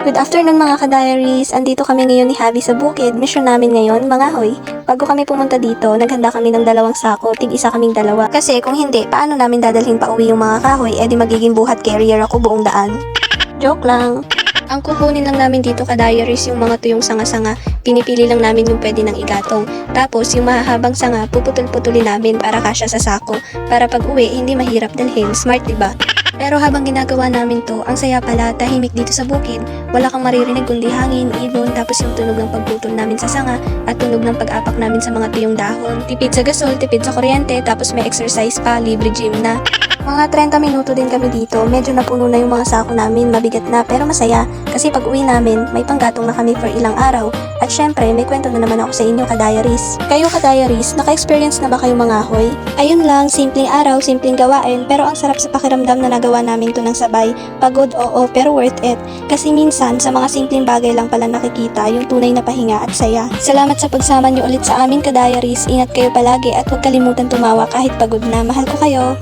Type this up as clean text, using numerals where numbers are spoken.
Good afternoon mga ka-diaries! Andito kami ngayon ni Javi sa bukid. Mission namin ngayon, mga hoy. Bago kami pumunta dito, naghanda kami ng 2 sako, tig-isa kaming 2. Kasi kung hindi, paano namin dadalhin pa uwi yung mga kahoy, edi magiging buhat carrier ako buong daan. Joke lang! Ang kukunin lang namin dito ka-diaries yung mga tuyong sanga-sanga. Pinipili lang namin yung pwede ng igatong. Tapos yung mahahabang sanga, puputol-putulin namin para kasya sa sako. Para pag uwi, hindi mahirap dalhin. Smart, diba? Pero habang ginagawa namin to, ang saya pala, tahimik dito sa bukid. Wala kang maririnig kundi hangin, ibon, tapos yung tunog ng pagputol namin sa sanga at tunog ng pag-apak namin sa mga tuyong dahon. Tipid sa gasol, tipid sa kuryente, tapos may exercise pa, libre gym na. Mga 30 minuto din kami dito, medyo napuno na yung mga sako namin, mabigat na pero masaya. Kasi pag uwi namin, may panggatong na kami for ilang araw. At syempre, may kwento na naman ako sa inyo ka-diaries. Kayo ka-diaries, naka-experience na ba kayo mga hoy? Ayun lang, simpleng araw, simpleng gawain, pero ang sarap sa pakiramdam na nagawa namin to ng sabay. Pagod, oo, pero worth it. Kasi minsan, sa mga simpleng bagay lang pala nakikita yung tunay na pahinga at saya. Salamat sa pagsama niyo ulit sa amin ka-diaries. Ingat kayo palagi at huwag kalimutan tumawa kahit pagod na. Mahal ko kayo.